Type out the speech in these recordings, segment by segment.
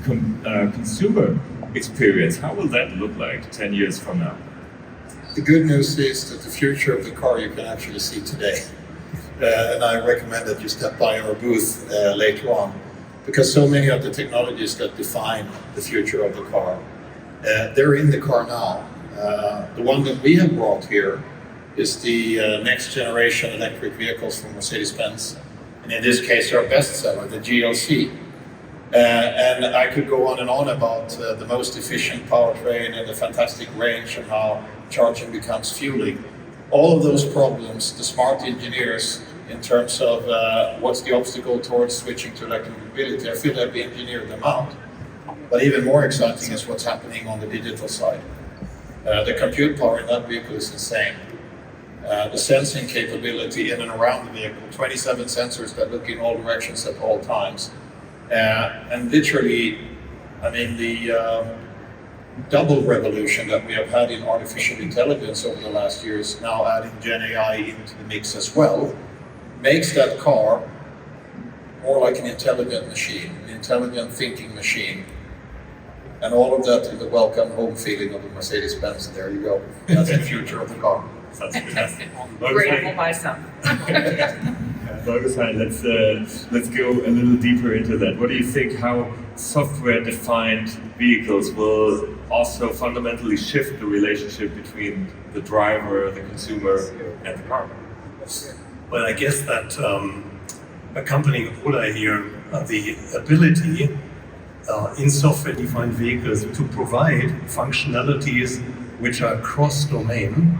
consumer experience, how will that look like 10 years from now? The good news is that the future of the car you can actually see today. And I recommend that you step by our booth later on, because so many of the technologies that define the future of the car, they're in the car now. The one that we have brought here is the next generation electric vehicles from Mercedes-Benz. And in this case, our bestseller, the GLC. And I could go on and on about the most efficient powertrain and the fantastic range and how charging becomes fueling. All of those problems, the smart engineers, in terms of what's the obstacle towards switching to electric mobility, I feel that we engineered them out. But even more exciting is what's happening on the digital side. The compute power in that vehicle is insane. The sensing capability in and around the vehicle, 27 sensors that look in all directions at all times. And literally, I mean, the double revolution that we have had in artificial intelligence over the last years, now adding GenAI into the mix as well, makes that car more like an intelligent machine, an intelligent thinking machine. And all of that in the welcome home feeling of a Mercedes-Benz. There you go. That's the future of the car. Sounds fantastic. Great, we'll buy some. Markus, let's go a little deeper into that. What do you think how software-defined vehicles will also fundamentally shift the relationship between the driver, the consumer, and the car? Well, I guess that accompanying Ola here, the ability in software-defined vehicles to provide functionalities which are cross-domain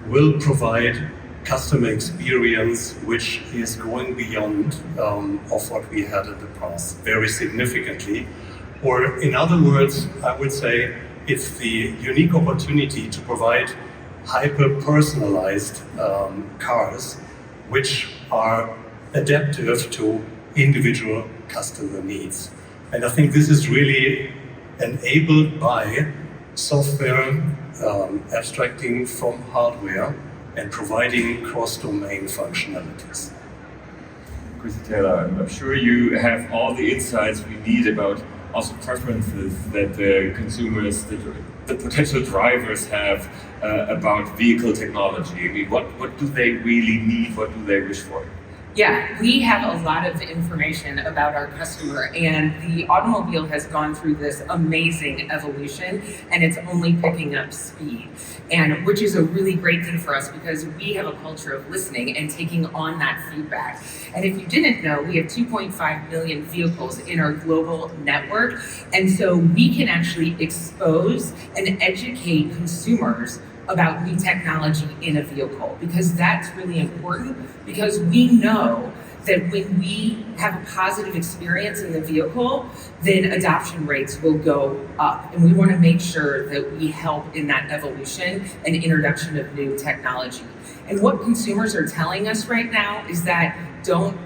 will provide customer experience which is going beyond of what we had in the past very significantly. Or in other words, I would say it's the unique opportunity to provide hyper-personalized cars which are adaptive to individual customer needs. And I think this is really enabled by software abstracting from hardware and providing cross-domain functionalities. Chrissy Taylor, I'm sure you have all the insights we need about also preferences that the consumers, the potential drivers have about vehicle technology. I mean, what do they really need? What do they wish for? Yeah, we have a lot of information about our customer, and the automobile has gone through this amazing evolution, and it's only picking up speed, and which is a really great thing for us because we have a culture of listening and taking on that feedback. And if you didn't know, we have 2.5 million vehicles in our global network, and so we can actually expose and educate consumers about new technology in a vehicle, because that's really important, because we know that when we have a positive experience in the vehicle, then adoption rates will go up. And we want to make sure that we help in that evolution and introduction of new technology. And what consumers are telling us right now is that don't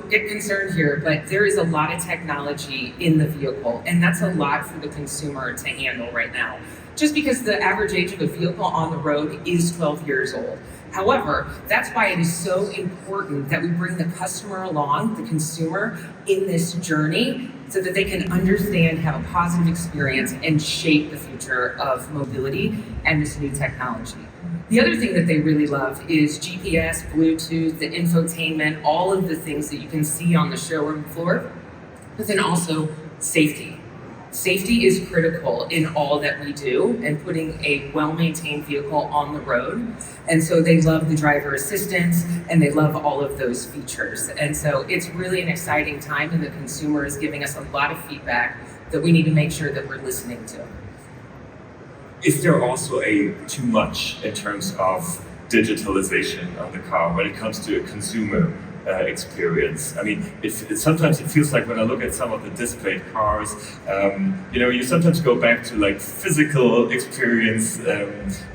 get concerned here, but there is a lot of technology in the vehicle, and that's a lot for the consumer to handle right now. Just because the average age of a vehicle on the road is 12 years old. However, that's why it is so important that we bring the customer along, the consumer, in this journey so that they can understand, have a positive experience, and shape the future of mobility and this new technology. The other thing that they really love is GPS, Bluetooth, the infotainment, all of the things that you can see on the showroom floor, but then also safety. Safety is critical in all that we do and putting a well-maintained vehicle on the road. And so they love the driver assistance and they love all of those features. And so it's really an exciting time, and the consumer is giving us a lot of feedback that we need to make sure that we're listening to. Is there also a too much in terms of digitalization of the car when it comes to a consumer experience? I mean, sometimes it feels like when I look at some of the displayed cars, you sometimes go back to like physical experience.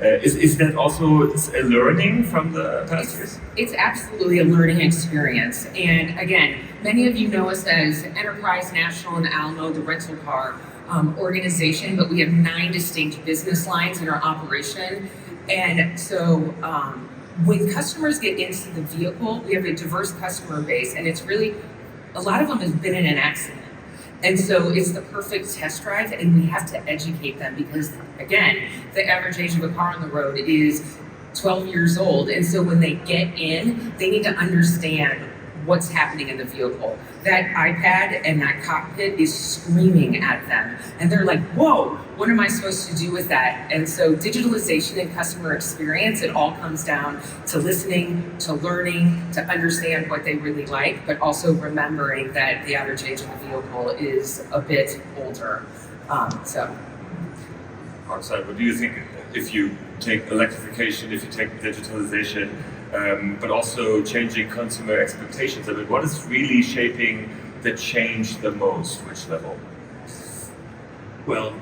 Is that also a learning from the past years? It's absolutely a learning experience. And again, many of you know us as Enterprise, National, and Alamo, the rental car organization, but we have 9 distinct business lines in our operation. And so when customers get into the vehicle, we have a diverse customer base, and it's really, a lot of them have been in an accident. And so it's the perfect test drive, and we have to educate them because, again, the average age of a car on the road is 12 years old. And so when they get in, they need to understand what's happening in the vehicle. That iPad and that cockpit is screaming at them. And they're like, whoa, what am I supposed to do with that? And so digitalization and customer experience, it all comes down to listening, to learning, to understand what they really like, but also remembering that the average age of the vehicle is a bit older. Markus, what do you think if you take electrification, if you take digitalization, but also changing consumer expectations? I mean, what is really shaping the change the most? Which level? Well,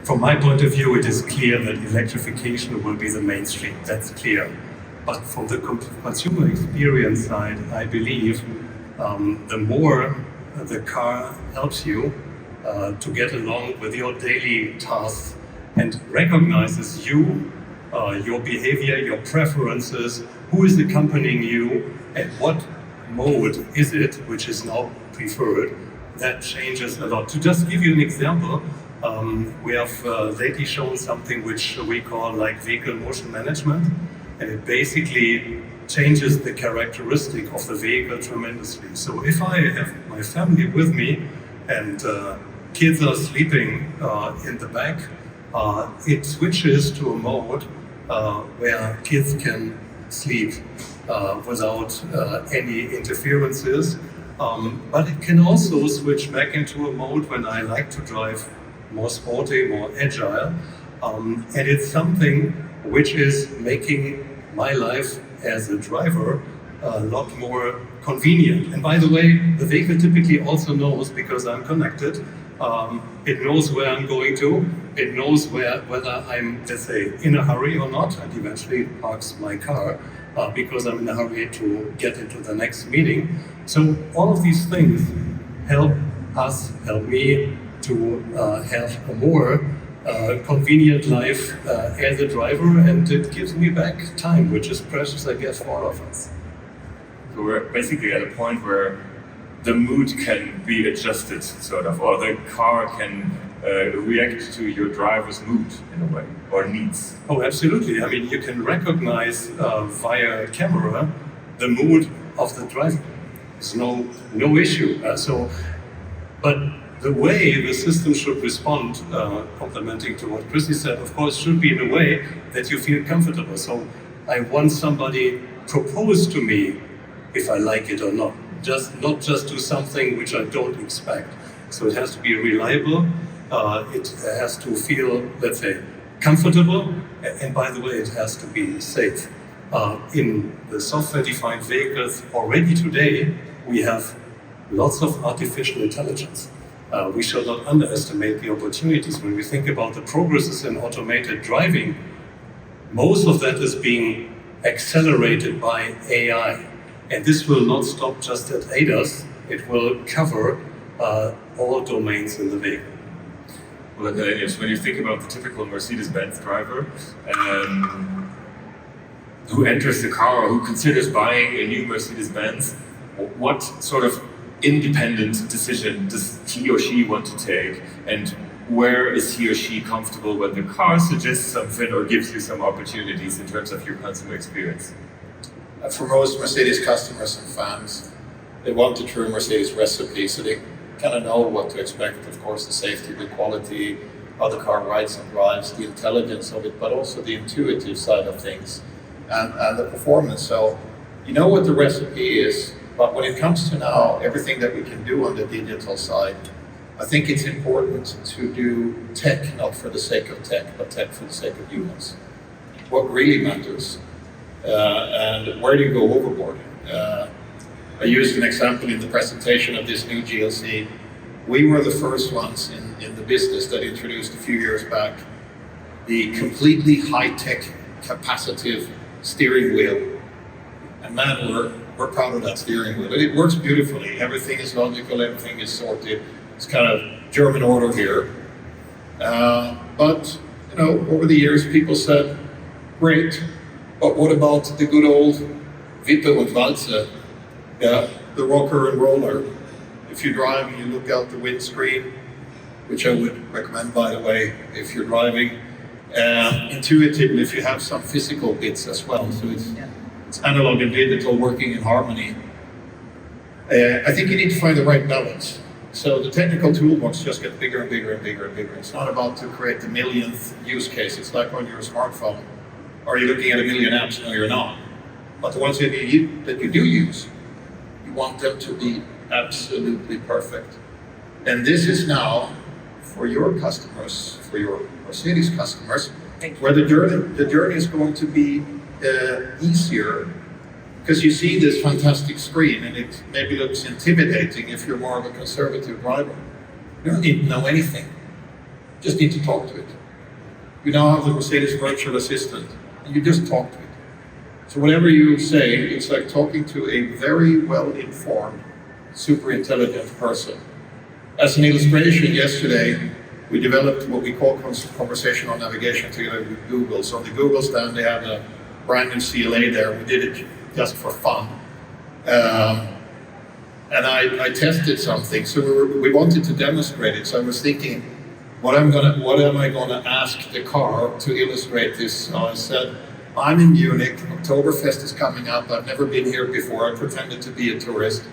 from my point of view, it is clear that electrification will be the mainstream. That's clear. But from the consumer experience side, I believe the more the car helps you to get along with your daily tasks and recognizes you, your behavior, your preferences, who is accompanying you, and what mode is it, which is now preferred, that changes a lot. To just give you an example, we have lately shown something which we call like vehicle motion management, and it basically changes the characteristic of the vehicle tremendously. So if I have my family with me and kids are sleeping in the back, it switches to a mode where kids can sleep without any interferences. But it can also switch back into a mode when I like to drive more sporty, more agile. And it's something which is making my life as a driver a lot more convenient. And by the way, the vehicle typically also knows, because I'm connected, it knows where I'm going to, it knows whether I'm, let's say, in a hurry or not, and eventually it parks my car because I'm in a hurry to get into the next meeting. So all of these things help me to have a more convenient life as a driver, and it gives me back time, which is precious, I guess, for all of us. So we're basically at a point where the mood can be adjusted, sort of, or the car can react to your driver's mood in a way, or needs. Oh, absolutely. I mean, you can recognize via camera the mood of the driver. There's no issue. But the way the system should respond, complementing to what Chrissy said, of course, should be in a way that you feel comfortable. So I want somebody propose to me if I like it or not. Not just do something which I don't expect. So it has to be reliable. It has to feel, let's say, comfortable. And by the way, it has to be safe. In the software-defined vehicles already today, we have lots of artificial intelligence. We should not underestimate the opportunities. When we think about the progresses in automated driving, most of that is being accelerated by AI. And this will not stop just at ADAS, it will cover all domains in the vehicle. Ola Källenius, when you think about the typical Mercedes-Benz driver who enters the car or who considers buying a new Mercedes-Benz, what sort of independent decision does he or she want to take, and where is he or she comfortable when the car suggests something or gives you some opportunities in terms of your consumer experience? For most Mercedes customers and fans, they want the true Mercedes recipe, so they kind of know what to expect. Of course, the safety, the quality, how the car rides and drives, the intelligence of it, but also the intuitive side of things and the performance. So you know what the recipe is, but when it comes to now, everything that we can do on the digital side, I think it's important to do tech not for the sake of tech, but tech for the sake of humans. What really matters. And where do you go overboard? I used an example in the presentation of this new GLC. We were the first ones in the business that introduced a few years back the completely high-tech capacitive steering wheel. And man, we're proud of that steering wheel. It works beautifully. Everything is logical, everything is sorted. It's kind of German order here. But you know, over the years, people said, great, but what about the good old Wippe und Walze? Yeah, the rocker and roller. If you drive and you look out the windscreen, which I would recommend, by the way, if you're driving, intuitively, if you have some physical bits as well, so it's analog and digital working in harmony. I think you need to find the right balance. So the technical toolbox just gets bigger and bigger and bigger and bigger. It's not about to create the millionth use case. It's like on your smartphone. Are you looking at a million apps? No, you're not. But the ones that you do use, you want them to be absolutely perfect. And this is now for your customers, for your Mercedes customers, where the journey is going to be easier, because you see this fantastic screen and it maybe looks intimidating if you're more of a conservative driver. You don't need to know anything. You just need to talk to it. You now have the Mercedes virtual assistant, and you just talk to it. So whatever you say, it's like talking to a very well-informed, super intelligent person. As an illustration, yesterday, we developed what we call conversational navigation together with Google. So on the Google stand, they have a brand new CLA there. We did it just for fun. And I tested something. So we wanted to demonstrate it. So I was thinking, what am I gonna ask the car to illustrate this? So I said, I'm in Munich, Oktoberfest is coming up, I've never been here before, I pretended to be a tourist.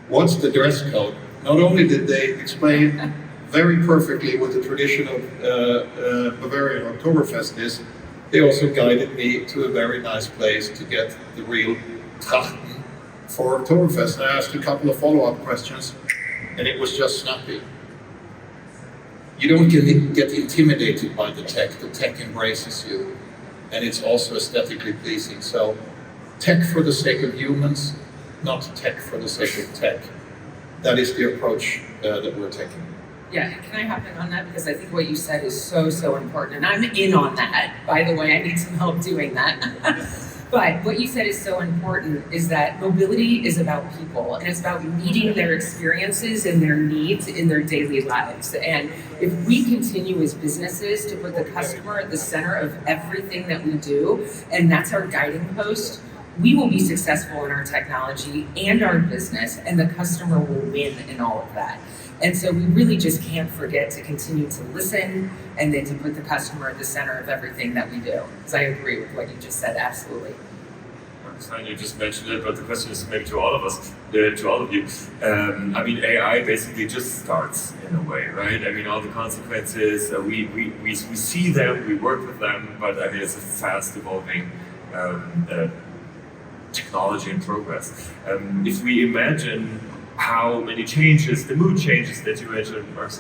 What's the dress code? Not only did they explain very perfectly what the tradition of Bavarian Oktoberfest is, they also guided me to a very nice place to get the real Trachten for Oktoberfest. And I asked a couple of follow-up questions, and it was just snappy. You don't get intimidated by the tech embraces you, and it's also aesthetically pleasing. So tech for the sake of humans, not tech for the sake of tech. That is the approach that we're taking. Yeah, can I hop in on that? Because I think what you said is so important. And I'm in on that. By the way, I need some help doing that. But what you said is so important is that mobility is about people, and it's about meeting their experiences and their needs in their daily lives. And if we continue as businesses to put the customer at the center of everything that we do, and that's our guiding post, we will be successful in our technology and our business, and the customer will win in all of that. And so we really just can't forget to continue to listen and then to put the customer at the center of everything that we do. So I agree with what you just said, absolutely. Markus, you just mentioned it, but the question is maybe to all of us, to all of you. I mean, AI basically just starts in a way, right? I mean, all the consequences, we see them, we work with them, but I mean, it's a fast evolving technology and progress. If we imagine how many changes, the mood changes that you mentioned, Markus,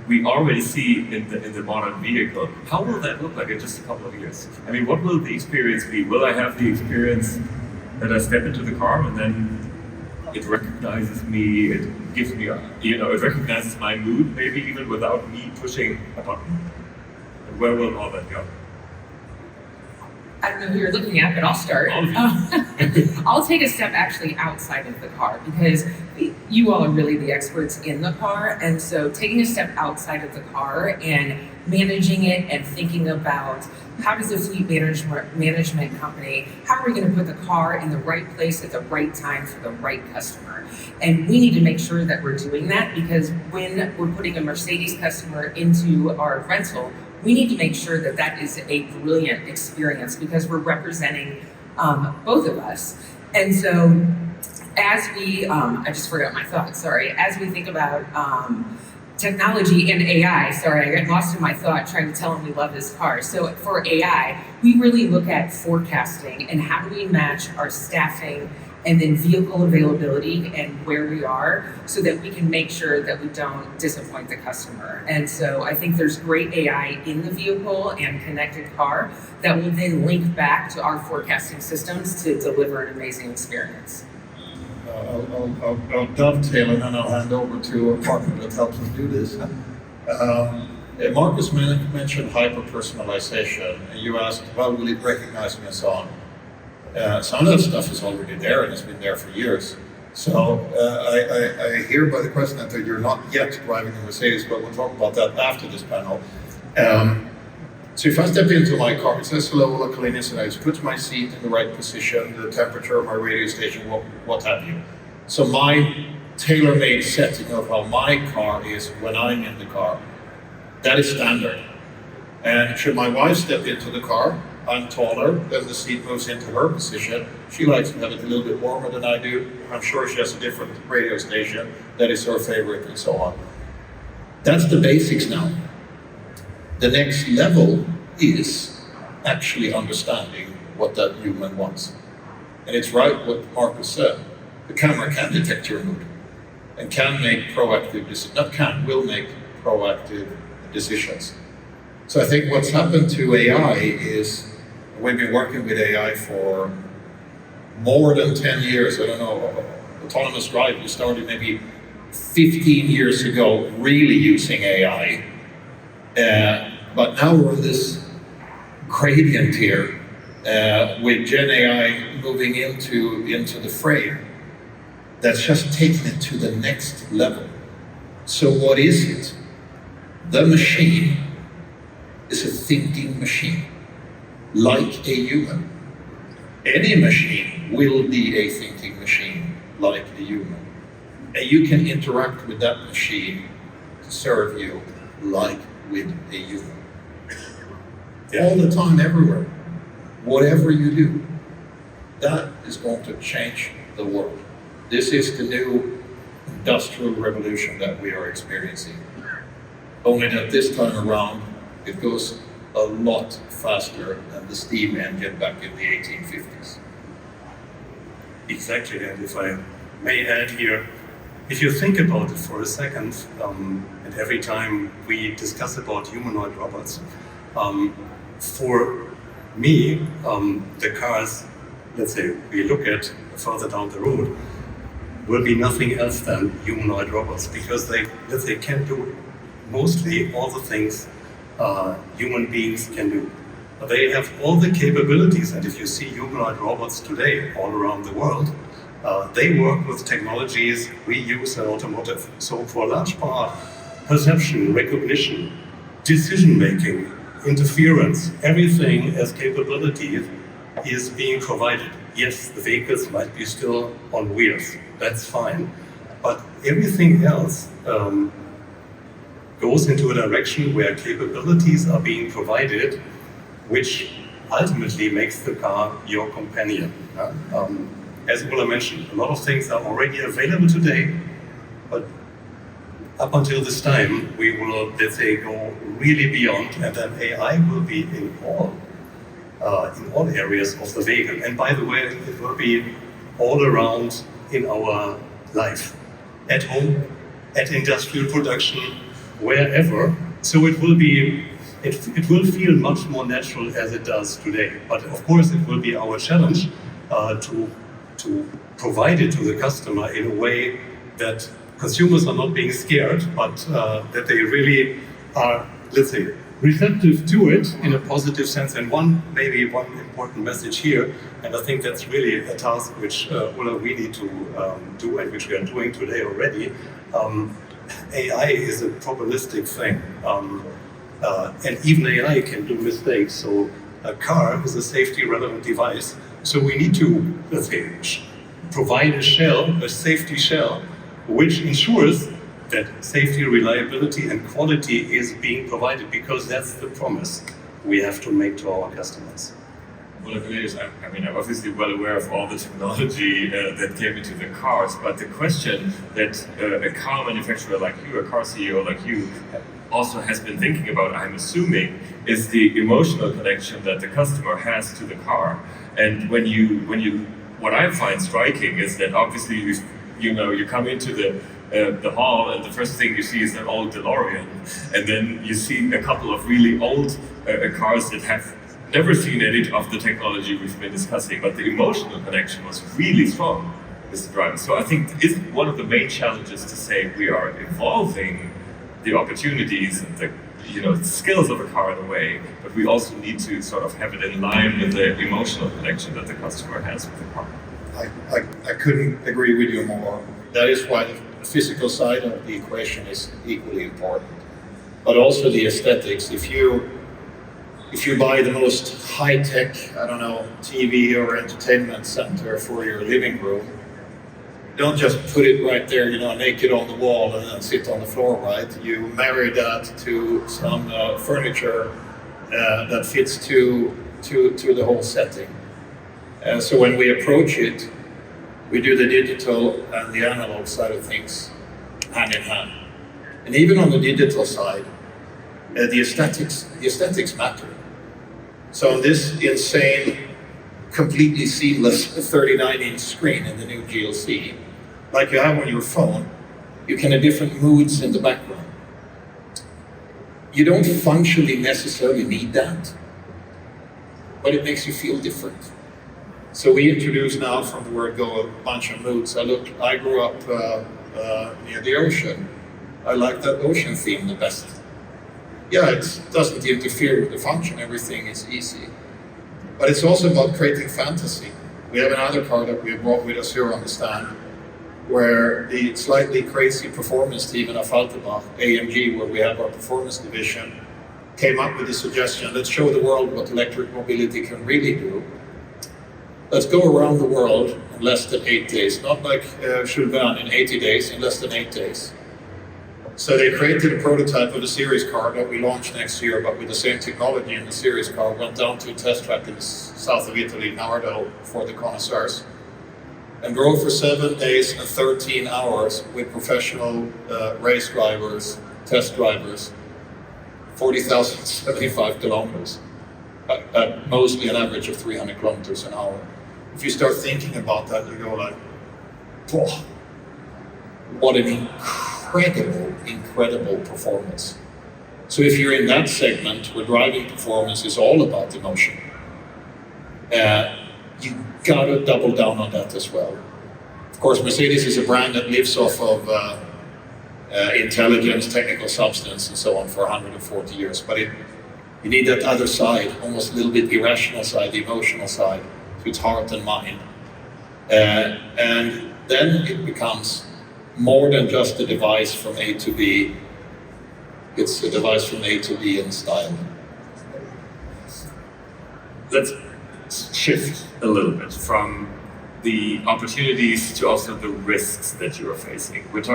we already see in the modern vehicle. How will that look like in just a couple of years? I mean, what will the experience be? Will I have the experience that I step into the car and then it recognizes me, it gives me, it recognizes my mood, maybe even without me pushing a button? And where will all that go? I don't know who you're looking at, but I'll start. I'll take a step actually outside of the car, because you all are really the experts in the car. And so taking a step outside of the car and managing it and thinking about how does a fleet management company, how are we going to put the car in the right place at the right time for the right customer? And we need to make sure that we're doing that, because when we're putting a Mercedes customer into our rental, we need to make sure that that is a brilliant experience, because we're representing both of us. And so as we, I just forgot my thought, sorry. As we think about technology and AI, sorry, I got lost in my thought trying to tell him we love his car. So for AI, we really look at forecasting and how do we match our staffing and then vehicle availability and where we are, so that we can make sure that we don't disappoint the customer. And so I think there's great AI in the vehicle and connected car that will then link back to our forecasting systems to deliver an amazing experience. I'll dovetail and then I'll hand over to a partner that helps us do this. Markus mentioned hyper-personalization, and you asked, well, will it recognize me and so on? Some of that stuff is already there and has been there for years. So I hear by the question that you're not yet driving a Mercedes, but we'll talk about that after this panel. So if I step into my car, it says hello, Ola Källenius, and I just put my seat in the right position, the temperature of my radio station, what have you. So my tailor-made setting of how my car is when I'm in the car. That is standard. And should my wife step into the car, I'm taller, then the seat moves into her position. She likes to have it a little bit warmer than I do. I'm sure she has a different radio station that is her favorite and so on. That's the basics now. The next level is actually understanding what that human wants. And it's right what Markus said. The camera can detect your mood and can make proactive decisions. Not can, will make proactive decisions. So I think what's happened to AI is we've been working with AI for more than 10 years. I don't know, autonomous drive, we started maybe 15 years ago really using AI. But now we're on this gradient here with GenAI moving into the frame. That's just taking it to the next level. So what is it? The machine is a thinking machine, like a human. Any machine will be a thinking machine, like a human. And you can interact with that machine to serve you like with a human. All the time, everywhere. Whatever you do, that is going to change the world. This is the new industrial revolution that we are experiencing. Only that this time around, it goes a lot faster than the steam engine back in the 1850s. Exactly, and if I may add here, if you think about it for a second, and every time we discuss about humanoid robots, for me, the cars, let's say, we look at further down the road, will be nothing else than humanoid robots, because they, let's say, can do mostly all the things human beings can do. They have all the capabilities, and if you see humanoid robots today all around the world, they work with technologies we use in automotive. So for a large part, perception, recognition, decision-making, interference, everything as capability is being provided. Yes, the vehicles might be still on wheels, that's fine. But everything else goes into a direction where capabilities are being provided, which ultimately makes the car your companion. As Ola mentioned, a lot of things are already available today, but up until this time, we will, let's say, go really beyond, and then AI will be in all areas of the vehicle. And by the way, it will be all around in our life, at home, at industrial production, wherever. So it will be, it will feel much more natural as it does today. But of course, it will be our challenge to provide it to the customer in a way that consumers are not being scared, but that they really are, let's say, receptive to it in a positive sense. And maybe one important message here, and I think that's really a task which Ola, we need to do, and which we are doing today already. AI is a probabilistic thing, and even AI can do mistakes. So a car is a safety relevant device. So we need to, let's say, provide a safety shell, which ensures that safety, reliability, and quality is being provided, because that's the promise we have to make to our customers. Ola Källenius, I mean, I'm obviously well aware of all the technology that came into the cars, but the question that a car manufacturer like you, a car CEO like you, also has been thinking about, I'm assuming, is the emotional connection that the customer has to the car. And what I find striking is that obviously you come into the hall, and the first thing you see is an old DeLorean, and then you see a couple of really old cars that have never seen any of the technology we've been discussing, but the emotional connection was really strong with the driver. So I think it's one of the main challenges to say we are evolving the opportunities and the skills of a car in a way, but we also need to sort of have it in line with the emotional connection that the customer has with the car. I couldn't agree with you more. That is why the physical side of the equation is equally important, but also the aesthetics. If you buy the most high-tech, TV or entertainment center for your living room, don't just put it right there, naked on the wall and then sit on the floor, right? You marry that to some furniture that fits to the whole setting. So when we approach it, we do the digital and the analog side of things hand in hand. And even on the digital side, the aesthetics matter. So on this insane, completely seamless 39-inch screen in the new GLC, like you have on your phone, you can have different moods in the background. You don't functionally necessarily need that, but it makes you feel different. So we introduce now from the word go a bunch of moods. I grew up near the ocean. I like that ocean theme the best. Yeah, it doesn't interfere with the function, everything is easy. But it's also about creating fantasy. We have another car that we brought with us here on the stand, where the slightly crazy performance team in Automotive, AMG, where we have our performance division, came up with the suggestion, let's show the world what electric mobility can really do. Let's go around the world in less than 8 days, not like Jules Verne in 80 days, in less than 8 days. So they created a prototype of a series car that we launch next year, but with the same technology in the series car, went down to a test track in the south of Italy, Nardo, for the connoisseurs, and drove for 7 days and 13 hours with professional race drivers, test drivers, 40,075 kilometers, at mostly an average of 300 kilometers an hour. If you start thinking about that, you go like, whoa, what an incredible performance. So if you're in that segment where driving performance is all about emotion, you gotta double down on that as well. Of course, Mercedes is a brand that lives off of intelligence, technical substance, and so on for 140 years, but you need that other side, almost a little bit irrational side, the emotional side, to its heart and mind. And then it becomes more than just a device from A to B. It's a device from A to B in style. Let's shift a little bit from the opportunities to also the risks that you are facing. Let's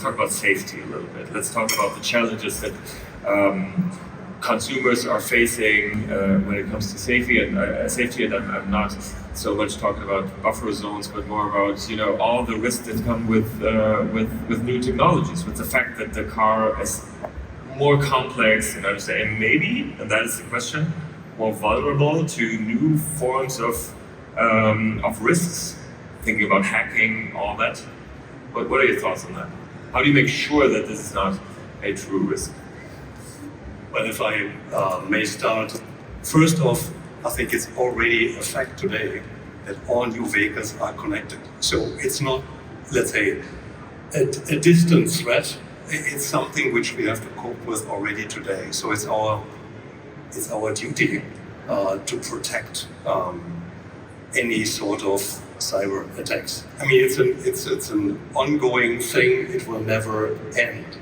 talk about safety a little bit. Let's talk about the challenges that consumers are facing when it comes to safety. And I'm not so much talking about buffer zones, but more about all the risks that come with new technologies, with the fact that the car is more complex, and I'm saying maybe, and that is the question, more vulnerable to new forms of risks. Thinking about hacking, all that. But what are your thoughts on that? How do you make sure that this is not a true risk? Well, if I may start, first off, I think it's already a fact today that all new vehicles are connected. So it's not, let's say, a distant threat. It's something which we have to cope with already today. So it's our duty to protect any sort of cyber attacks. I mean, it's an ongoing thing. It will never end.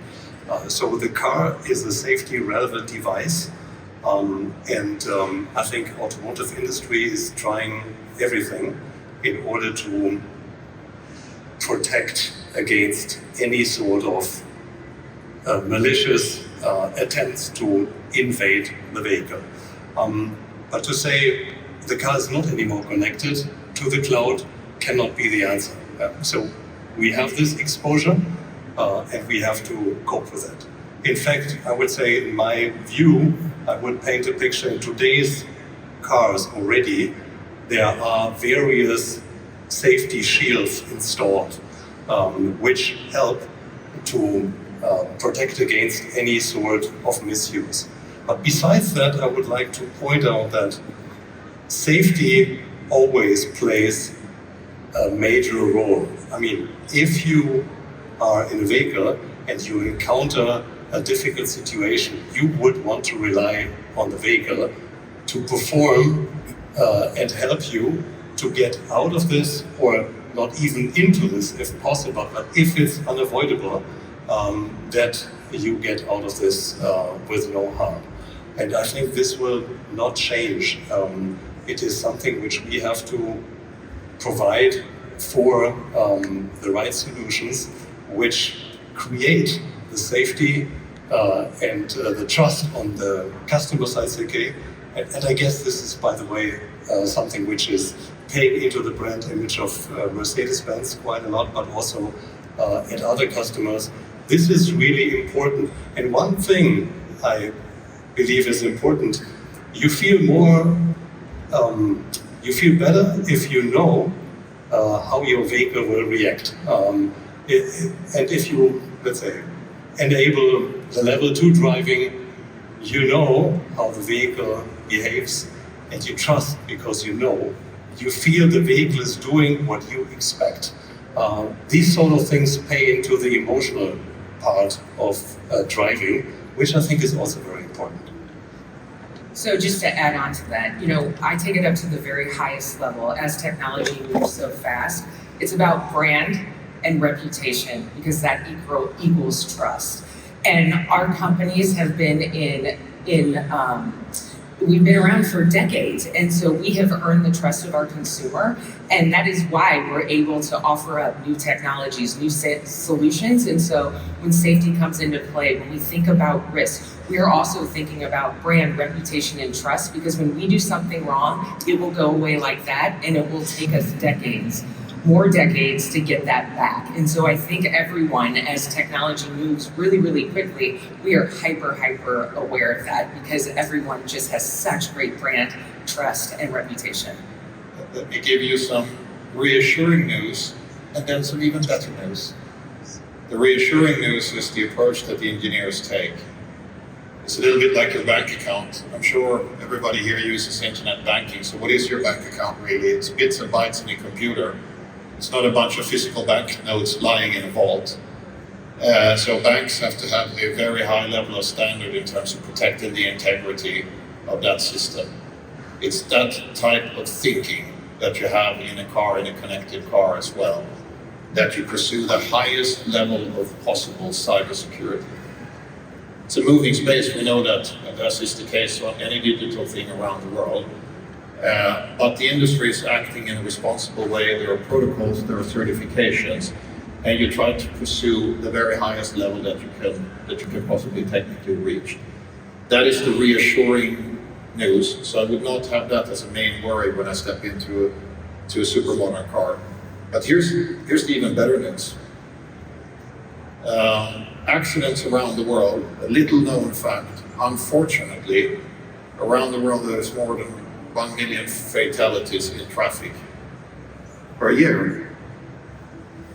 So the car is a safety relevant device. I think automotive industry is trying everything in order to protect against any sort of malicious attempts to invade the vehicle. But to say the car is not anymore connected to the cloud cannot be the answer. So we have this exposure and we have to cope with it. In fact, I would say in my view, I would paint a picture in today's cars already. There are various safety shields installed which help to protect against any sort of misuse. But besides that, I would like to point out that safety always plays a major role. I mean, if you are in a vehicle and you encounter a difficult situation, you would want to rely on the vehicle to perform and help you to get out of this, or not even into this if possible, but if it's unavoidable, that you get out of this with no harm. And I think this will not change. It is something which we have to provide for the right solutions which create the safety and the trust on the customer side. Okay, and I guess this is, by the way, something which is paying into the brand image of Mercedes-Benz quite a lot, but also at other customers. This is really important. And one thing I believe is important, you feel better if you know how your vehicle will react. And if you, let's say, enable the level 2 driving, you know how the vehicle behaves, and you trust because you know. You feel the vehicle is doing what you expect. These sort of things pay into the emotional part of driving, which I think is also very important. So just to add on to that, you know, I take it up to the very highest level as technology moves so fast. It's about brand and reputation, because that equals trust. And our companies have been we've been around for decades, and so we have earned the trust of our consumer, and that is why we're able to offer up new technologies, new solutions. And so when safety comes into play, when we think about risk, we are also thinking about brand, reputation, and trust, because when we do something wrong, it will go away like that, and it will take us more decades to get that back. And so I think everyone, as technology moves really, really quickly, we are hyper aware of that, because everyone just has such great brand, trust, and reputation. Let me give you some reassuring news, and then some even better news. The reassuring news is the approach that the engineers take. It's a little bit like your bank account. I'm sure everybody here uses internet banking. So what is your bank account really? It's bits and bytes in a computer. It's not a bunch of physical banknotes lying in a vault. So banks have to have a very high level of standard in terms of protecting the integrity of that system. It's that type of thinking that you have in a car, in a connected car as well, that you pursue the highest level of possible cybersecurity. It's a moving space, we know that, as is the case on any digital thing around the world. But the industry is acting in a responsible way. There are protocols, there are certifications, and you try to pursue the very highest level that you can possibly technically reach. That is the reassuring news. So I would not have that as a main worry when I step into a super modern car. But here's the even better news. Accidents around the world, a little known fact, unfortunately, around the world there's more than 1 million fatalities in traffic per year.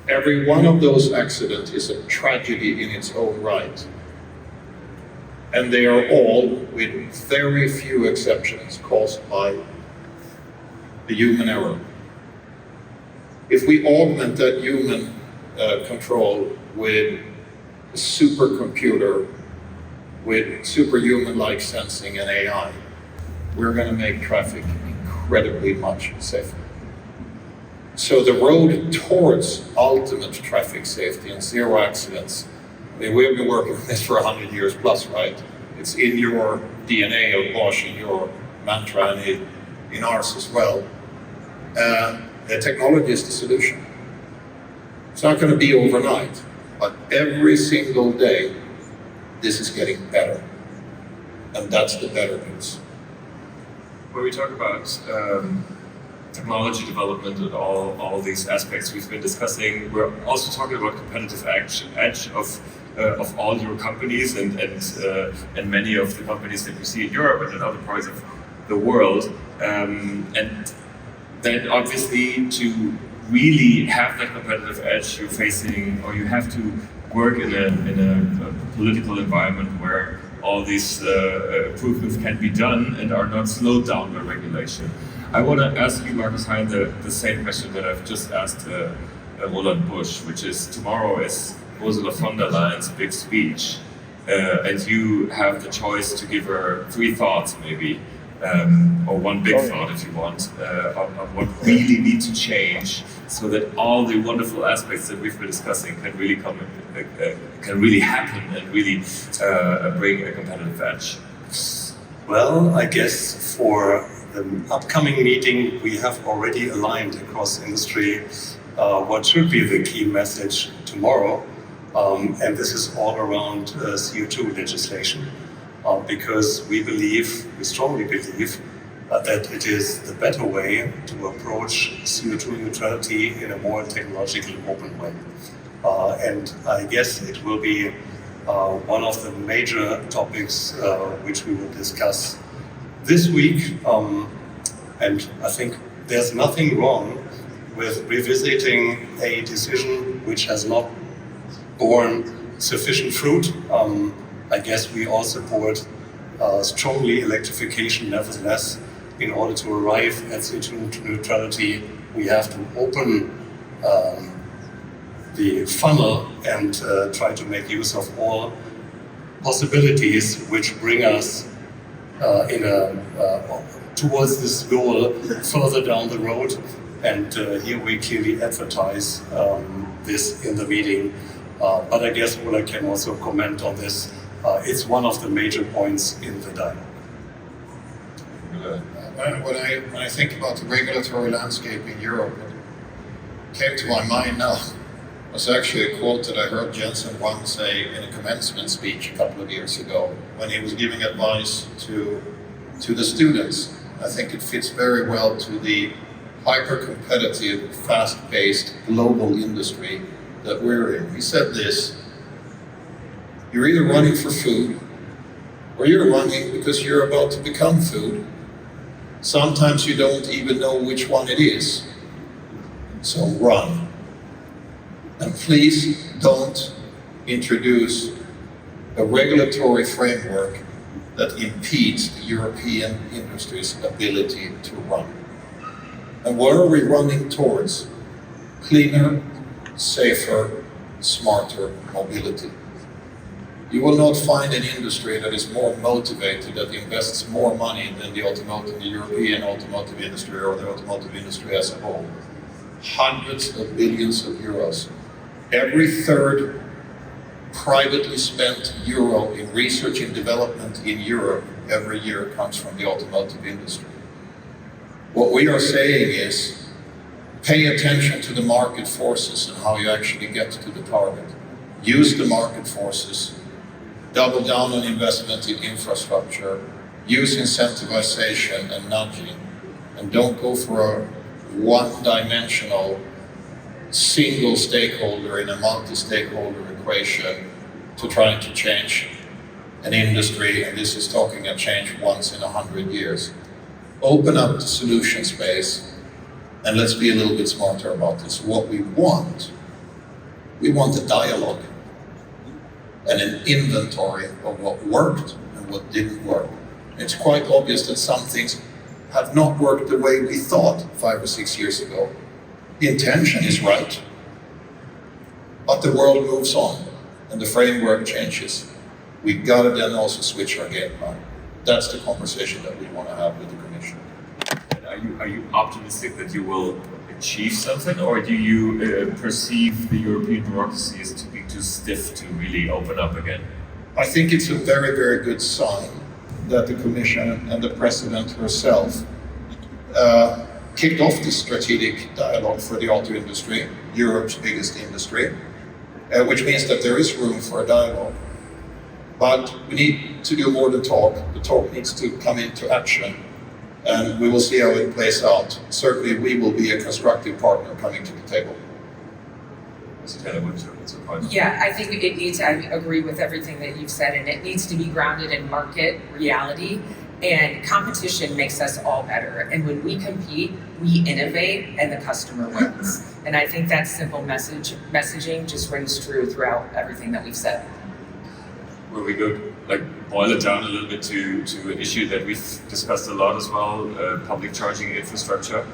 Every one of those accidents is a tragedy in its own right. And they are all, with very few exceptions, caused by the human error. If we augment that human control with a supercomputer, with superhuman-like sensing and AI, we're going to make traffic incredibly much safer. So the road towards ultimate traffic safety and zero accidents, I mean, we've been working on this for 100 years plus, right? It's in your DNA of Bosch, in your mantra, and in ours as well. The technology is the solution. It's not going to be overnight, but every single day, this is getting better. And that's the better news. When we talk about technology development and all these aspects we've been discussing, we're also talking about competitive edge of all your companies and many of the companies that we see in Europe and in other parts of the world. And then obviously to really have that competitive edge, you're facing, or you have to work in a political environment where all these improvements can be done and are not slowed down by regulation. I want to ask you, Markus Heyn, the same question that I've just asked Ola Bosch, which is, tomorrow is Ursula von der Leyen's big speech, and you have the choice to give her 3 thoughts maybe, or one big thought if you want, on what really needs to change so that all the wonderful aspects that we've been discussing can really can really happen and really bring a competitive edge. Well, I guess for the upcoming meeting, we have already aligned across industry what should be the key message tomorrow. And this is all around CO2 legislation, because we strongly believe that it is the better way to approach CO2 neutrality in a more technologically open way. And I guess it will be one of the major topics which we will discuss this week. And I think there's nothing wrong with revisiting a decision which has not borne sufficient fruit. I guess we all support strongly electrification. Nevertheless, in order to arrive at CO2 neutrality, we have to open the funnel and try to make use of all possibilities which bring us towards this goal further down the road. And here we clearly advertise this in the meeting. But I guess Ola can also comment on this. It's one of the major points in the dialogue. When I think about the regulatory landscape in Europe, what came to my mind now was actually a quote that I heard Jensen once say in a commencement speech a couple of years ago when he was giving advice to the students. I think it fits very well to the hyper-competitive, fast-paced global industry that we're in. He said this: you're either running for food or you're running because you're about to become food. Sometimes you don't even know which one it is. So run. And please don't introduce a regulatory framework that impedes the European industry's ability to run. And where are we running towards? Cleaner, safer, smarter mobility. You will not find an industry that is more motivated, that invests more money than the European automotive industry or the automotive industry as a whole. Hundreds of billions of euros. Every third privately spent euro in research and development in Europe every year comes from the automotive industry. What we are saying is, pay attention to the market forces and how you actually get to the target. Use the market forces, double down on investment in infrastructure, use incentivization and nudging, and don't go for a one-dimensional single stakeholder in a multi-stakeholder equation to trying to change an industry, and this is talking a change once in 100 years. Open up the solution space, and let's be a little bit smarter about this. What we want a dialogue and an inventory of what worked and what didn't work. It's quite obvious that some things have not worked the way we thought 5 or 6 years ago. The intention is right, but the world moves on and the framework changes. We gotta then also switch our game plan. That's the conversation that we want to have with the Commission. Are you optimistic that you will achieve something, or do you perceive the European bureaucracy as to be too stiff to really open up again? I think it's a very, very good sign that the Commission and the President herself kicked off this strategic dialogue for the auto industry, Europe's biggest industry, which means that there is room for a dialogue. But we need to do more than talk. The talk needs to come into action, and we will see how it plays out. Certainly, we will be a constructive partner coming to the table. Yeah, I think it needs, I agree with everything that you've said, and it needs to be grounded in market reality, and competition makes us all better. And when we compete, we innovate and the customer wins. And I think that simple messaging just rings true throughout everything that we've said. Where we go, boil it down a little bit to an issue that we've discussed a lot as well, public charging infrastructure.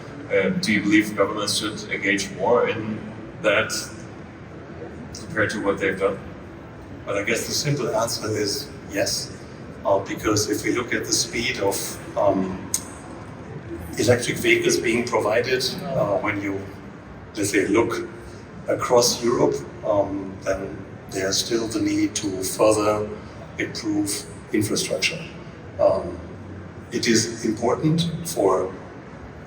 Do you believe governments should engage more in that compared to what they've done? But I guess the simple answer is yes, because if we look at the speed of electric vehicles being provided, when you, let's say, look across Europe, then there's still the need to further improve infrastructure. It is important for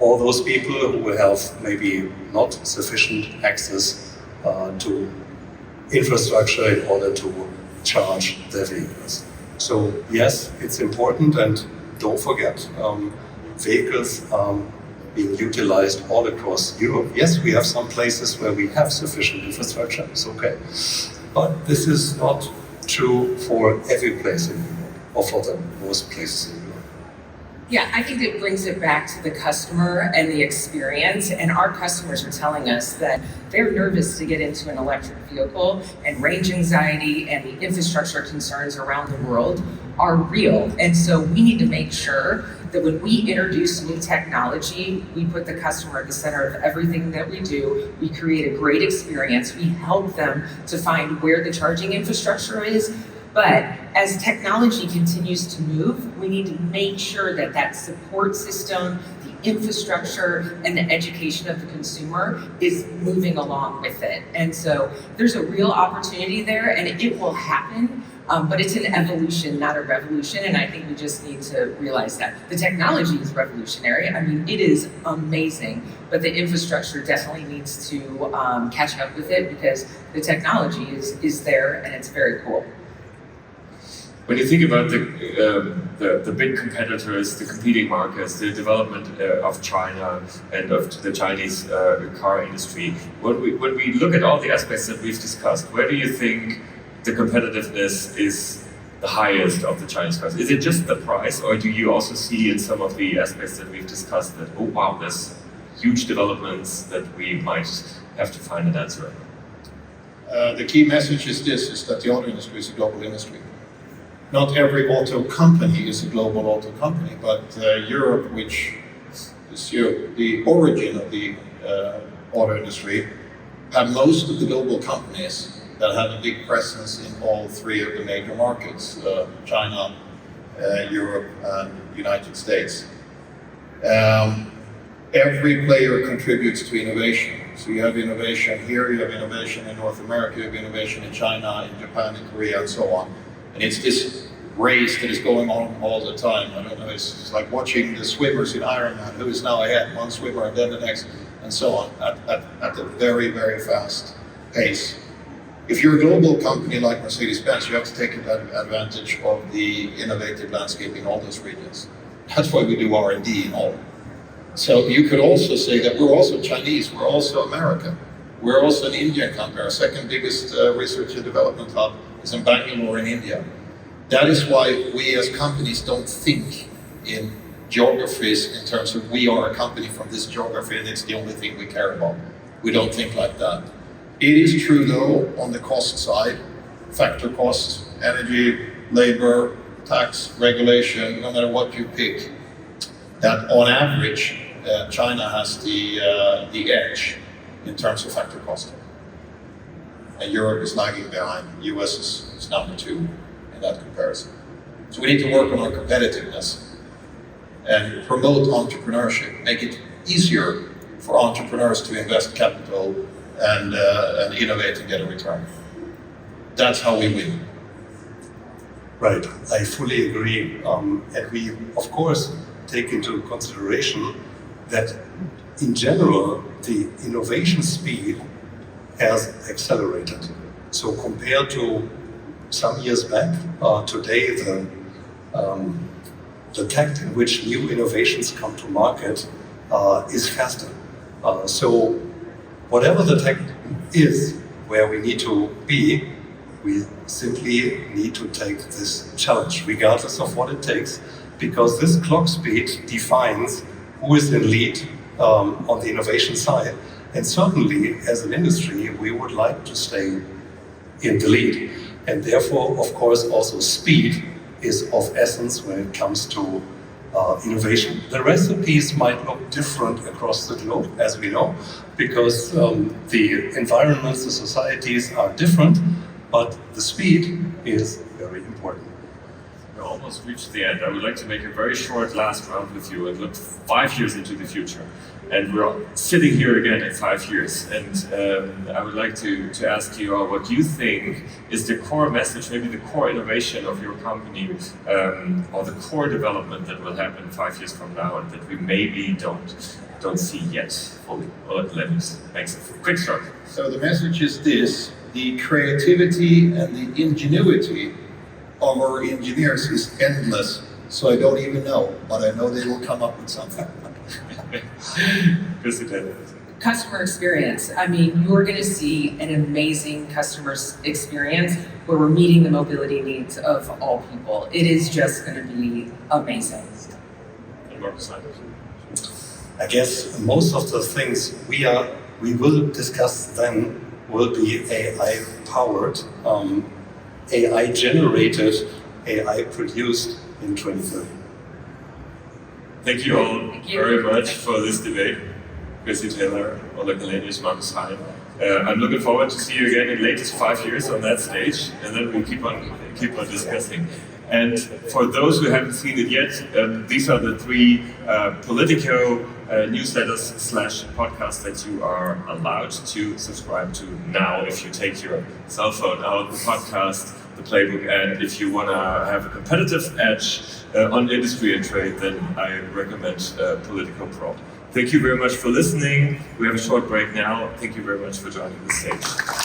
all those people who have maybe not sufficient access to infrastructure in order to charge their vehicles. So yes, it's important, and don't forget, vehicles are being utilized all across Europe. Yes, we have some places where we have sufficient infrastructure, it's okay. But this is not true for every place in Europe, or for the most places in Europe. Yeah, I think it brings it back to the customer and the experience. And our customers are telling us that they're nervous to get into an electric vehicle, and range anxiety and the infrastructure concerns around the world are real. And so we need to make sure that when we introduce new technology, we put the customer at the center of everything that we do. We create a great experience. We help them to find where the charging infrastructure is. But as technology continues to move, we need to make sure that that support system, the infrastructure, and the education of the consumer is moving along with it. And so there's a real opportunity there, and it will happen, but it's an evolution, not a revolution. And I think we just need to realize that. The technology is revolutionary. I mean, it is amazing, but the infrastructure definitely needs to catch up with it, because the technology is there and it's very cool. When you think about the big competitors, the competing markets, the development of China and of the Chinese car industry, when we look at all the aspects that we've discussed, where do you think the competitiveness is the highest of the Chinese cars? Is it just the price, or do you also see in some of the aspects that we've discussed that, oh wow, there's huge developments that we might have to find an answer? The key message is this, is that the auto industry is a global industry. Not every auto company is a global auto company, but Europe, which is the origin of the auto industry, have most of the global companies that have a big presence in all three of the major markets, China, Europe, and United States. Every player contributes to innovation. So you have innovation here, you have innovation in North America, you have innovation in China, in Japan, in Korea, and so on. And it's this race that is going on all the time. I don't know, it's like watching the swimmers in Ironman, who is now ahead, one swimmer and then the next, and so on, at a very, very fast pace. If you're a global company like Mercedes-Benz, you have to take advantage of the innovative landscape in all those regions. That's why we do R&D in all. So you could also say that we're also Chinese, we're also American, we're also an Indian company. Our second biggest research and development hub is in Bangalore in India. That is why we as companies don't think in geographies in terms of we are a company from this geography and it's the only thing we care about. We don't think like that. It is true though, on the cost side, factor costs, energy, labor, tax, regulation, no matter what you pick, that on average, China has the edge in terms of factor cost. And Europe is lagging behind. The US is number 2 in that comparison. So we need to work on our competitiveness and promote entrepreneurship, make it easier for entrepreneurs to invest capital and innovate and get a return. That's how we win. Right, I fully agree. And we, of course, take into consideration that in general, the innovation speed has accelerated. So compared to some years back, today the tact in which new innovations come to market is faster. So whatever the tech is where we need to be, we simply need to take this challenge, regardless of what it takes, because this clock speed defines who is in lead on the innovation side. And certainly, as an industry, we would like to stay in the lead. And therefore, of course, also speed is of essence when it comes to innovation. The recipes might look different across the globe, as we know, because the environments, the societies are different, but the speed is very important. We're almost reached the end. I would like to make a very short last round with you and look 5 years into the future. And we're sitting here again in 5 years. And I would like to ask you all what you think is the core message, maybe the core innovation of your company, or the core development that will happen 5 years from now and that we maybe don't don't see yet fully. Ola Källenius, thanks. Quick start. So the message is this: the creativity and the ingenuity of our engineers is endless. So I don't even know, but I know they will come up with something. Chrissy, Customer experience. I mean, you're going to see an amazing customer experience where we're meeting the mobility needs of all people. It is just going to be amazing. and Markus. I guess most of the things we will discuss then will be AI powered, AI generated, AI produced in 2030. Thank you all Thank you. very much for this debate. Chrissy Taylor, Ola Källenius, Markus Heyn. I'm looking forward to see you again in latest 5 years on that stage, and then we'll keep on discussing. And for those who haven't seen it yet, these are the 3 Politico newsletters / podcasts that you are allowed to subscribe to now if you take your cell phone out, the podcast, the playbook, and if you want to have a competitive edge on industry and trade, then I recommend Politico Pro. Thank you very much for listening. We have a short break now. Thank you very much for joining the stage.